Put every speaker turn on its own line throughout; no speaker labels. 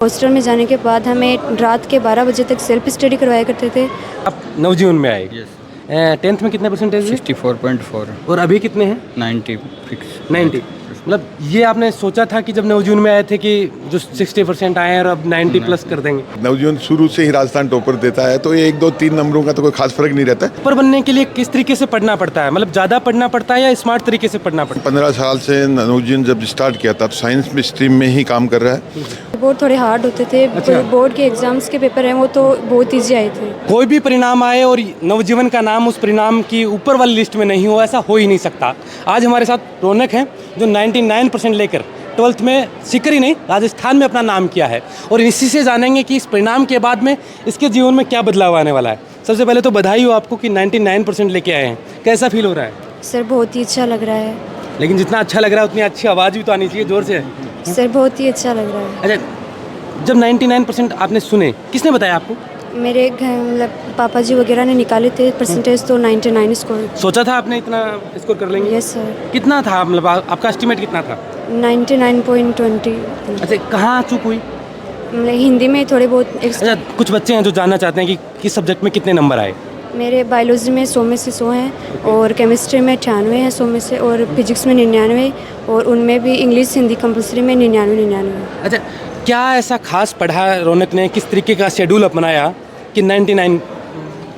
Hostel में जाने के बाद हमें रात के 12 बजे तक सेल्फ स्टडी करवाया करते थे।
आप नवजीवन में आए।
यस
10th में कितने परसेंटेज है?
64.4
और अभी कितने हैं?
90 फिक्स
90। मतलब ये आपने सोचा था कि जब नवजीवन में आए थे कि जो 60% आए हैं और अब 90 प्लस कर देंगे?
नवजीवन शुरू से ही राजस्थान टॉपर देता है, तो ये 1 2 3 नंबरों का तो कोई खास फर्क नहीं रहता है।
टॉपर बनने के लिए किस तरीके से पढ़ना पड़ता है? मतलब ज़्यादा पढ़ना पड़ता है या स्मार्ट तरीके से पढ़ना पड़ता
15 साल से नवजीवन जब स्टार्ट किया था, साइंस में स्ट्रीम में ही काम कर रहा है।
बोर्ड थोड़े हार्ड होते थे।
अच्छा।
बोर्ड के एग्जाम्स के पेपर हैं वो तो बहुत ईजी आए थे।
है? कोई भी परिणाम आए और नवजीवन का नाम उस परिणाम की ऊपर वाली लिस्ट में नहीं हो, ऐसा हो ही नहीं सकता। आज हमारे साथ रौनक हैं जो 99% लेकर 12th में सीकर ही नहीं राजस्थान में अपना नाम किया है, और इसी से जानेंगे कि इस परिणाम के बाद में इसके जीवन में क्या बदलाव आने वाला है। सबसे पहले तो बधाई हो आपको कि 99% लेके आए हैं। कैसा फील हो रहा है?
सर बहुत ही अच्छा लग रहा है।
लेकिन जितना अच्छा लग रहा है उतनी अच्छी आवाज़ भी तो आनी चाहिए, जोर से।
सर बहुत ही अच्छा लग रहा है।
अच्छा, जब 99% आपने सुने, किसने बताया आपको?
मेरे घर मतलब पापा जी वगैरह ने निकाले थे परसेंटेज, तो 99 स्कोर।
सोचा था आपने इतना स्कोर कर लेंगे?
Yes sir.
कितना था, मतलब आपका एस्टिमेट कितना था?
99.20।
अच्छा, कहाँ चूक हुई?
मतलब हिंदी में थोड़े बहुत
अच्छा, कुछ बच्चे हैं जो जानना चाहते हैं कि किस सब्जेक्ट में कितने नंबर आए।
मेरे बायोलॉजी में 100 में से 100 हैं, और केमिस्ट्री में 98 हैं 100 में से, और फिजिक्स में 99, और उनमें भी इंग्लिश हिंदी कंपलसरी में 99।
अच्छा, क्या ऐसा खास पढ़ा रौनक ने, किस तरीके का शेड्यूल अपनाया कि 99?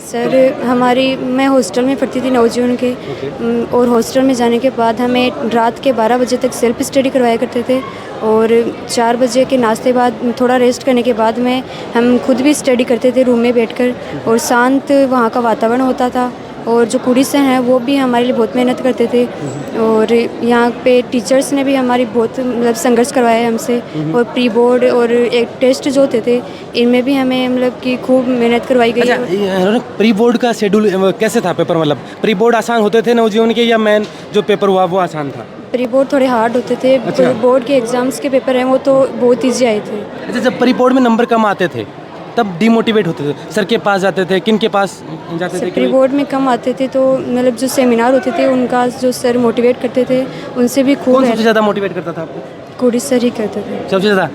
सर मैं हॉस्टल में पढ़ती थी नवजीवन के, और हॉस्टल में जाने के बाद हमें रात के 12 बजे तक सेल्फ स्टडी करवाया करते थे, और 4 बजे के नाश्ते बाद थोड़ा रेस्ट करने के बाद में हम खुद भी स्टडी करते थे रूम में बैठकर, और शांत वहाँ का वातावरण होता था, और जो कुड़ी से हैं वो भी हमारे लिए बहुत मेहनत करते थे, और यहाँ पे टीचर्स ने भी हमारी बहुत मतलब संघर्ष करवाया है हमसे, और प्री बोर्ड और एक टेस्ट जो होते थे इनमें भी हमें मतलब कि खूब मेहनत करवाई गई।
अच्छा, रौनक, प्री बोर्ड का शेड्यूल कैसे था? पेपर मतलब प्री बोर्ड आसान होते थे नवजीवन के, या मेन जो पेपर हुआ वो आसान था?
प्री बोर्ड थोड़े हार्ड होते थे।
अच्छा।
बोर्ड के एग्ज़ाम्स के पेपर हैं वो तो बहुत ईजी आए थे।
अच्छा, जब प्री बोर्ड में नंबर कम आते थे तब डिमोटिवेट होते थे, सर के पास जाते थे, किन के पास जाते थे?
प्री बोर्ड में कम आते थे तो मतलब जो सेमिनार होते थे उनका जो सर मोटिवेट करते थे उनसे भी खूब
कौन सबसे ज़्यादा मोटिवेट करता था आपको?
कुड़ी सर ही करते थे
सबसे ज़्यादा।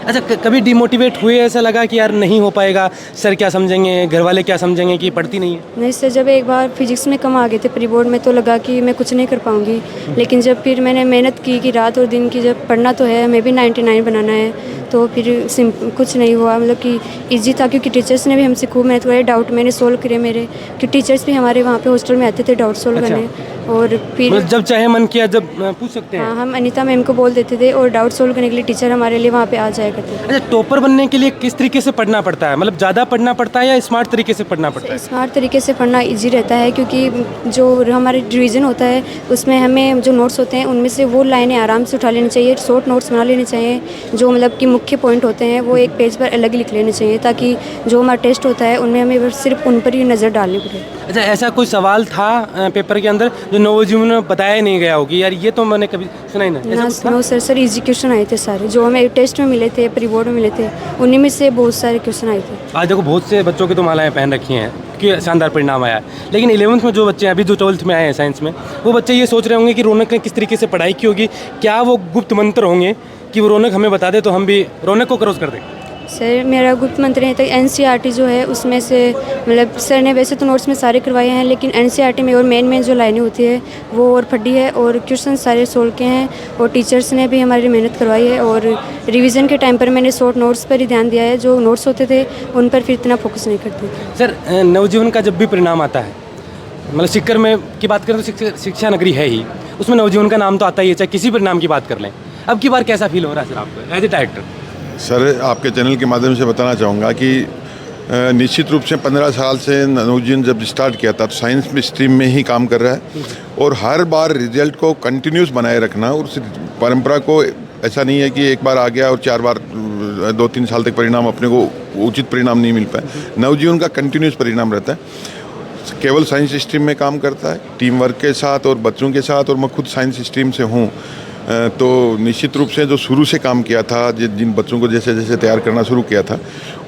अच्छा, कभी डिमोटिवेट हुए, ऐसा लगा कि यार नहीं हो पाएगा, सर क्या समझेंगे, घर वाले क्या समझेंगे कि पढ़ती नहीं है?
नहीं सर, जब एक बार फिजिक्स में कम आ गए थे प्री बोर्ड में तो लगा कि मैं कुछ नहीं कर पाऊंगी, लेकिन जब फिर मैंने मेहनत की कि रात और दिन की, जब पढ़ना तो है, हमें भी 99 बनाना है, तो फिर कुछ नहीं हुआ, मतलब कि इजी था, क्योंकि टीचर्स ने भी हमसे खूब मेहनत कराई, डाउट मैंने सोल्व करे मेरे, कि टीचर्स भी हमारे वहाँ पे हॉस्टल में आते थे डाउट सोल्व
अच्छा।
करने, और फिर
मतलब जब चाहे मन किया जब पूछ सकते हैं?
हाँ, हम अनीता मैम को बोल देते थे, और डाउट सोल्व करने के लिए टीचर हमारे लिए वहाँ पे आ जाया करते थे।
अच्छा, टॉपर बनने के लिए किस तरीके से पढ़ना पड़ता है? मतलब ज़्यादा पढ़ना पड़ता है या स्मार्ट तरीके से पढ़ना पड़ता है?
स्मार्ट तरीके से पढ़ना इजी रहता है, क्योंकि जो हमारे रिवीजन होता है उसमें हमें जो नोट्स होते हैं उनमें से वो लाइनें आराम से उठा लेनी चाहिए, शॉर्ट नोट्स बना लेने चाहिए, जो मतलब कि मुख्य पॉइंट होते हैं वो एक पेज पर अलग लिख लेने चाहिए, ताकि जो हमारा टेस्ट होता है उनमें हमें सिर्फ उन पर ही नज़र डालनी पड़े।
अच्छा, ऐसा कोई सवाल था पेपर के अंदर जो नवजीवन में बताया नहीं गया होगी, यार ये तो मैंने कभी सुना ही ना? ऐसा कुछ था?
नो सर इजी क्वेश्चन आए थे सारे, जो हमें टेस्ट में मिले थे, प्री बोर्ड में मिले थे, उन्हीं में से बहुत सारे क्वेश्चन आए थे।
आज देखो बहुत से बच्चों की तो मालाएं पहन रखी हैं कि शानदार परिणाम आया है, लेकिन 11th में जो बच्चे हैं, अभी जो 12th में आए हैं साइंस में, वो बच्चे ये सोच रहे होंगे कि रौनक ने किस तरीके से पढ़ाई की होगी, क्या वो गुप्त मंत्र होंगे कि वो रौनक हमें बता दे तो हम भी रौनक को क्रॉस कर दें?
सर मेरा गुप्त मंत्र है तो NCERT जो है उसमें से, मतलब सर ने वैसे तो नोट्स में सारे करवाए हैं, लेकिन NCERT में और मेन जो लाइनें होती है वो और फटी है, और क्वेश्चन सारे सोल्व के हैं, और टीचर्स ने भी हमारी मेहनत करवाई है, और रिवीजन के टाइम पर मैंने शॉर्ट नोट्स पर ही ध्यान दिया है, जो नोट्स होते थे उन पर फिर इतना फोकस नहीं करती।
सर, नवजीवन का जब भी परिणाम आता है, मतलब सीकर में की बात करें तो शिक्षा नगरी है ही, उसमें नवजीवन का नाम तो आता ही है, चाहे किसी परिणाम की बात कर लें। अब की बार कैसा फील हो रहा है सर आपको एज ए डायरेक्टर?
सर, आपके चैनल के माध्यम से बताना चाहूँगा कि निश्चित रूप से 15 साल से नवजीवन जब स्टार्ट किया था, तो साइंस में स्ट्रीम में ही काम कर रहा है, और हर बार रिजल्ट को कंटिन्यूस बनाए रखना, और उस परंपरा को ऐसा नहीं है कि एक बार आ गया और 4 बार 2-3 साल तक परिणाम अपने को उचित परिणाम नहीं मिल पाए। नवजीवन का कंटिन्यूस परिणाम रहता है, केवल साइंस स्ट्रीम में काम करता है, टीम वर्क के साथ और बच्चों के साथ, और मैं खुद साइंस स्ट्रीम से हूँ, तो निश्चित रूप से जो शुरू से काम किया था, जिन बच्चों को जैसे जैसे तैयार करना शुरू किया था,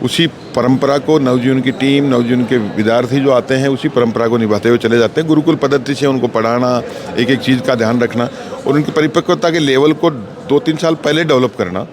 उसी परंपरा को नवजीवन की टीम, नवजीवन के विद्यार्थी जो आते हैं उसी परंपरा को निभाते हुए चले जाते हैं। गुरुकुल पद्धति से उनको पढ़ाना, एक एक चीज़ का ध्यान रखना, और उनकी परिपक्वता के लेवल को 2-3 साल पहले डेवलप करना,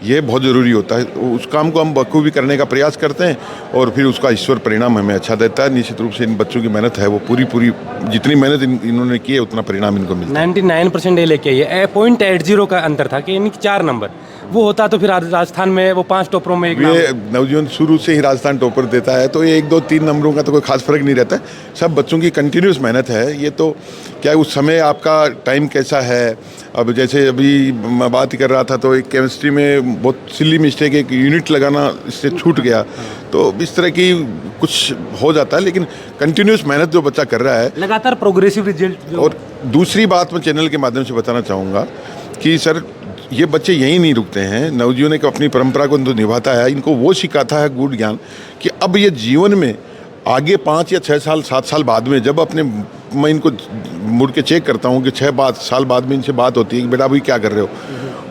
ये बहुत ज़रूरी होता है। उस काम को हम बखूबी करने का प्रयास करते हैं और फिर उसका ईश्वर परिणाम हमें अच्छा देता है। निश्चित रूप से इन बच्चों की मेहनत है, वो पूरी जितनी मेहनत इन्होंने की है उतना परिणाम इनको मिलता है।
99% ये लेके आइए। 0.80 का अंतर था कि यानी कि 4 नंबर वो होता तो फिर राजस्थान में वो 5 टॉपरों में एक
ये नवजीवन शुरू से ही राजस्थान टॉपर देता है, तो ये 1, 2, 3 नंबरों का तो कोई खास फर्क नहीं रहता है। सब बच्चों की कंटिन्यूस मेहनत है। ये तो क्या उस समय आपका टाइम कैसा है। अब जैसे अभी मैं बात कर रहा था तो एक केमिस्ट्री में बहुत सिली मिस्टेक, एक यूनिट लगाना इससे छूट गया, तो इस तरह की कुछ हो जाता है। लेकिन कंटिन्यूस मेहनत जो बच्चा कर रहा है,
लगातार प्रोग्रेसिव रिजल्ट।
और दूसरी बात मैं चैनल के माध्यम से बताना चाहूँगा कि सर ये बच्चे यहीं नहीं रुकते हैं। नवजीवन एक अपनी परंपरा को तो निभाता है, इनको वो सिखाता है गुड ज्ञान कि अब ये जीवन में आगे 5 या 6 साल 7 साल बाद में जब अपने मैं इनको मुड़ के चेक करता हूँ कि 6 साल बाद में इनसे बात होती है कि बेटा अभी क्या कर रहे हो,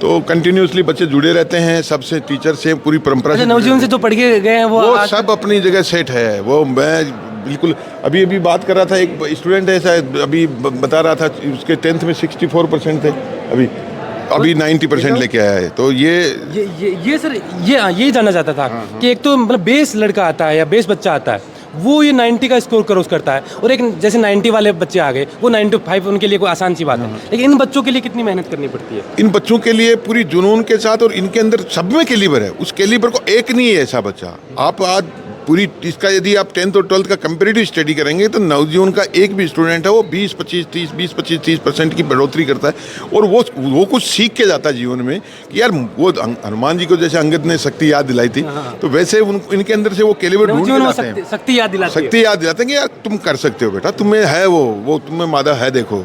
तो कंटिन्यूसली बच्चे जुड़े रहते हैं सबसे, टीचर से, पूरी परंपरा से।
नवजीवन से जो पढ़ के गए हैं
वो सब अपनी जगह सेट है। वो मैं बिल्कुल अभी बात कर रहा था, एक स्टूडेंट है शायद अभी बता रहा था उसके 10th में 64% थे, अभी 90% लेके आया है। तो
ये सर ये जानना चाहता था कि एक तो मतलब बेस लड़का आता है या बेस बच्चा आता है वो ये 90 का स्कोर क्रॉस करता है, और एक जैसे 90 वाले बच्चे आ गए वो 95 उनके लिए कोई आसान सी बात है। लेकिन इन बच्चों के लिए कितनी मेहनत करनी पड़ती है?
इन बच्चों के लिए पूरी जुनून के साथ, और इनके अंदर सब में कैलिबर है। उस कैलिबर को एक नहीं है ऐसा बच्चा। आप आज पूरी इसका यदि आप 10th और 12th का कंपेरेटिव स्टडी करेंगे तो नवजीवन का एक भी स्टूडेंट है वो 20-25-30% की बढ़ोतरी करता है, और वो कुछ सीख के जाता है जीवन में कि यार वो हनुमान जी को जैसे अंगद ने शक्ति याद दिलाई थी, तो वैसे इनके अंदर से वो कैलिबर ढूंढ के लाते हैं,
शक्ति याद दिलाते
हैं कि यार तुम कर सकते हो बेटा, तुम्हें है वो तुम्हें मादा है, देखो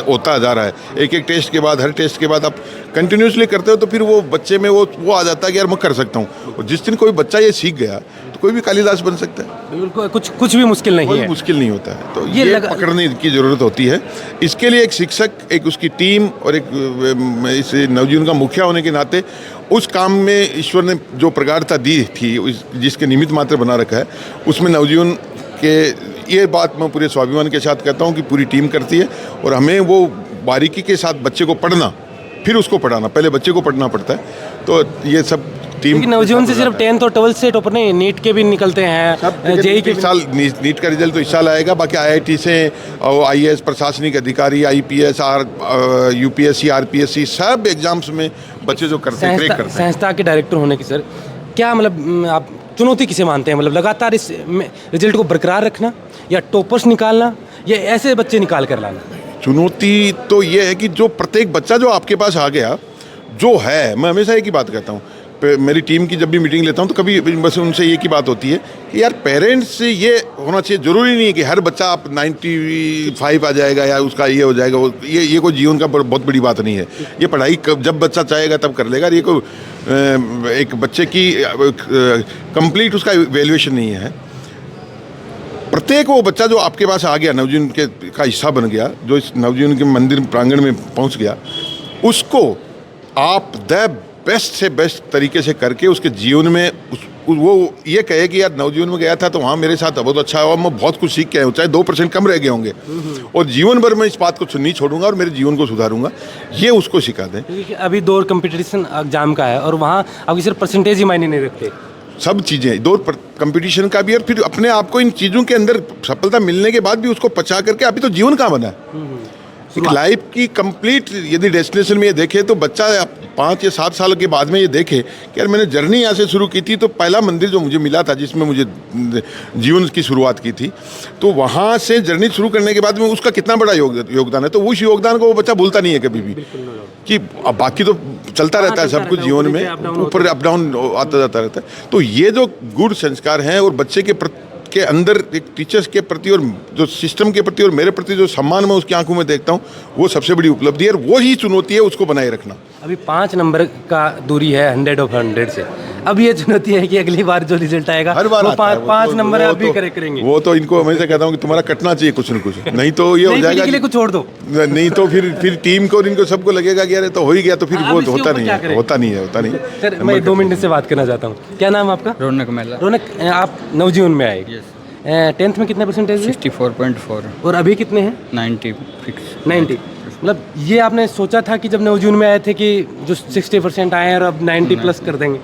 होता जा रहा है। एक टेस्ट के बाद, हर टेस्ट के बाद आप कंटिन्यूसली करते हो तो फिर वो बच्चे में वो आ जाता है कि यार मैं कर सकता हूँ। और जिस दिन कोई बच्चा ये सीख गया तो कोई भी कालिदास बन सकता है।
बिल्कुल, कुछ भी मुश्किल नहीं है,
मुश्किल नहीं होता है। तो ये पकड़ने की ज़रूरत होती है। इसके लिए एक शिक्षक, एक उसकी टीम और एक इस नवजीवन का मुखिया होने के नाते उस काम में ईश्वर ने जो प्रगाढ़ता दी थी, जिसके निमित्त मात्र बना रखा है, उसमें नवजीवन के ये बात मैं पूरे स्वाभिमान के साथ कहता हूँ कि पूरी टीम करती है। और हमें वो बारीकी के साथ बच्चे को पढ़ना, फिर उसको पढ़ाना, पहले बच्चे को पढ़ना पड़ता है। तो ये सब टीम।
नवजीवन से सिर्फ 10th और 12th से टॉपर नहीं, नीट के भी निकलते हैं, जेई के।
इस साल नीट का रिजल्ट तो इस साल आएगा, बाकी IIT से और IAS प्रशासनिक अधिकारी, IPS, UPSC, RPSC सब एग्जाम्स में बच्चे जो करते हैं, क्रैक करते हैं।
संस्था के डायरेक्टर होने की सर क्या मतलब आप चुनौती किसे मानते हैं? मतलब लगातार इस रिजल्ट को बरकरार रखना, या टॉपर्स निकालना, या ऐसे बच्चे निकाल कर लाना?
चुनौती तो ये है कि जो प्रत्येक बच्चा जो आपके पास आ गया जो है, मैं हमेशा एक ही बात कहता हूँ, मेरी टीम की जब भी मीटिंग लेता हूँ तो कभी बस उनसे एक ही बात होती है कि यार पेरेंट्स से ये होना चाहिए, ज़रूरी नहीं है कि हर बच्चा आप 95 आ जाएगा या उसका ये हो जाएगा। ये कोई जीवन का बहुत बड़ी बात नहीं है। ये पढ़ाई जब बच्चा चाहेगा तब कर लेगा। ये कोई एक बच्चे की कंप्लीट उसका वैल्यूएशन नहीं है। प्रत्येक वो बच्चा जो आपके पास आ गया, नवजीवन का हिस्सा बन गया, जो इस नवजीवन के मंदिर प्रांगण में पहुँच गया, उसको आप बेस्ट से बेस्ट तरीके से करके उसके जीवन में वो ये कहे कि यार नवजीवन में गया था तो वहाँ मेरे साथ बहुत अच्छा हुआ, मैं बहुत कुछ सीख के आया हूँ, चाहे 2% कम रह गए होंगे, और जीवन भर मैं इस बात को नहीं छोड़ूंगा और मेरे जीवन को सुधारूंगा। ये उसको सिखा दें।
अभी दौर कंपटीशन एग्जाम का है और वहाँ अभी सिर्फ परसेंटेज ही मायने नहीं रखते,
सब चीज़ें दौर कंपटीशन का भी, और फिर अपने आप को इन चीज़ों के अंदर सफलता मिलने के बाद भी उसको पचा करके अभी तो जीवन कहाँ बना है। एक लाइफ की कंप्लीट यदि डेस्टिनेशन में ये देखे तो बच्चा 5 या 7 साल के बाद में ये देखे कि यार मैंने जर्नी यहाँ से शुरू की थी, तो पहला मंदिर जो मुझे मिला था जिसमें मुझे जीवन की शुरुआत की थी, तो वहाँ से जर्नी शुरू करने के बाद में उसका कितना बड़ा योगदान है। तो उस योगदान को वो बच्चा भूलता नहीं है कभी भी, कि बाकी तो चलता रहता है सब कुछ जीवन में, ऊपर अप डाउन आता जाता रहता है। तो ये जो गुड संस्कार हैं और बच्चे के अंदर एक टीचर्स के प्रति और जो सिस्टम के प्रति और मेरे प्रति जो सम्मान मैं उसकी आंखों में देखता हूँ, वो सबसे बड़ी उपलब्धि है और वो ही चुनौती है उसको बनाए रखना।
अभी 5 नंबर का दूरी है 100 of 100 से। अब ये चुनौती है कि अगली बार जो रिजल्ट आएगा
हर बार
वो 5 नंबर अभी करेंगे।
वो तो इनको हमेशा कहता हूँ कि तुम्हारा कटना चाहिए कुछ न कुछ, नहीं तो ये हो जाएगा
के लिए कुछ छोड़ दो,
नहीं तो फिर टीम को और इनको सबको लगेगा कि यार तो हो ही गया, तो फिर वो होता नहीं है।
सर मैं 2 मिनट से बात करना चाहता हूँ। क्या नाम आपका?
रौनक मेला।
रौनक, आप नवजीवन में आए, 10th में कितने परसेंटेज?
64.4।
और अभी कितने हैं?
90।
90। मतलब ये आपने सोचा था कि जब नवजीवन में आए थे कि जो 60% आए हैं और अब 90 प्लस कर देंगे?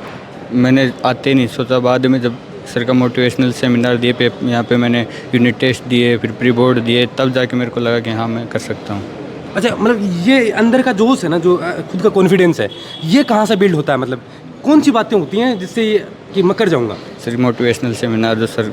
मैंने आते ही नहीं सोचा, बाद में जब सर का मोटिवेशनल सेमिनार दिए पे यहाँ पे मैंने यूनिट टेस्ट दिए, फिर प्री बोर्ड दिए, तब जाके मेरे को लगा कि हाँ मैं कर सकता हूँ।
अच्छा, मतलब ये अंदर का जोश है ना, जो खुद का कॉन्फिडेंस है, ये कहाँ से बिल्ड होता है? मतलब कौन सी बातें होती हैं जिससे ये कि मैं कर जाऊँगा?
सर मोटिवेशनल सेमिनार जो सर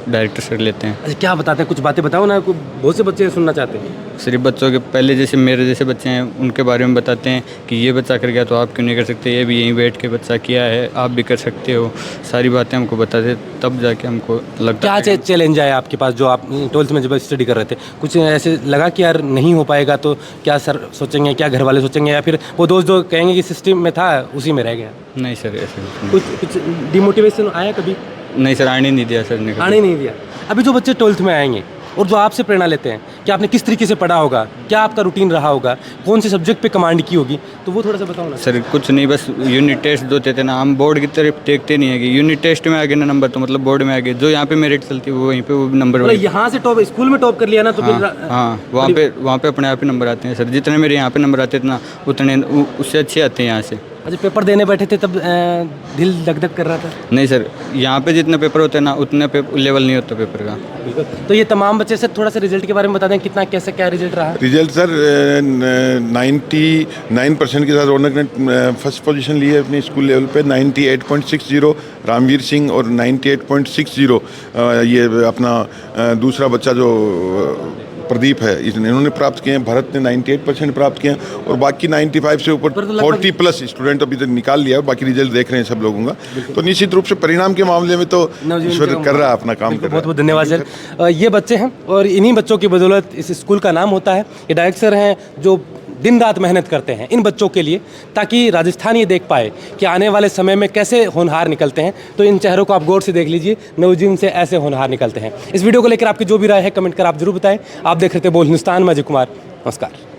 डायरेक्टर सर लेते हैं।
अच्छा, क्या बताते हैं? कुछ बातें बताओ ना, बहुत से बच्चे सुनना चाहते हैं।
सिर्फ बच्चों के पहले जैसे मेरे जैसे बच्चे हैं उनके बारे में बताते हैं कि ये बच्चा कर गया तो आप क्यों नहीं कर सकते, ये भी यहीं बैठ के बच्चा किया है, आप भी कर सकते हो। सारी बातें हमको बताते, तब जाके हमको लगता
क्या चैलेंज आया आपके पास जो आप 12th में जब स्टडी कर रहे थे? कुछ ऐसे लगा कि यार नहीं हो पाएगा तो क्या सर सोचेंगे, क्या घर वाले सोचेंगे, या फिर वो दोस्त जो कहेंगे कि सिस्टम में था उसी में रह गया?
नहीं सर, ऐसे
कुछ डिमोटिवेशन आया कभी?
नहीं सर, आने नहीं दिया सर ने।
आने नहीं दिया। अभी जो बच्चे 12th में आएंगे और जो आपसे प्रेरणा लेते हैं कि आपने किस तरीके से पढ़ा होगा, क्या आपका रूटीन रहा होगा, कौन से सब्जेक्ट पे कमांड की होगी, तो वो थोड़ा सा बताओ ना।
सर कुछ नहीं, बस यूनिट टेस्ट देते थे ना, हम बोर्ड की तरफ देखते नहीं है कि यूनिट टेस्ट में आ गए ना नंबर तो मतलब बोर्ड में आ गए, जो यहाँ पे मेरिट चलती है वो वहीं पे वो नंबर
मतलब यहाँ से टॉप, स्कूल में टॉप कर लिया ना तो फिर
हाँ वहाँ पे अपने आप ही नंबर आते हैं सर, जितने मेरे यहाँ पे नंबर आते हैं ना उतने उससे अच्छे आते हैं यहाँ से।
अच्छा, पेपर देने बैठे थे तब दिल धक धक कर रहा था?
नहीं सर, यहाँ पे जितने पेपर होते हैं ना उतने लेवल नहीं होता पेपर का।
बिल्कुल। तो ये तमाम बच्चे से थोड़ा सा रिजल्ट के बारे में बता दें, कितना कैसे क्या रिजल्ट रहा?
रिजल्ट सर 99% के साथ रौनक ने फर्स्ट पोजीशन ली है अपने स्कूल लेवल पे, 98.60 रामवीर सिंह, और 98.60 ये अपना दूसरा बच्चा जो प्रदीप है इन्होंने प्राप्त किए हैं। भरत ने 98% प्राप्त किए हैं और बाकी 95 से ऊपर 40 प्लस स्टूडेंट अभी तक निकाल लिया है। बाकी रिजल्ट देख रहे हैं सब लोगों का। तो निश्चित रूप से परिणाम के मामले में तो ईश्वर कर रहा है अपना काम, कर रहा है।
बहुत बहुत धन्यवाद सर। ये बच्चे हैं और इन्हीं बच्चों की बदौलत इस स्कूल का नाम होता है। ये डायरेक्टर सर हैं जो दिन रात मेहनत करते हैं इन बच्चों के लिए, ताकि राजस्थान ये देख पाए कि आने वाले समय में कैसे होनहार निकलते हैं। तो इन चेहरों को आप गौर से देख लीजिए, नवजीवन से ऐसे होनहार निकलते हैं। इस वीडियो को लेकर आपकी जो भी राय है कमेंट कर आप जरूर बताएं। आप देख रहे थे बोल हिंदुस्तान में अजय कुमार। नमस्कार।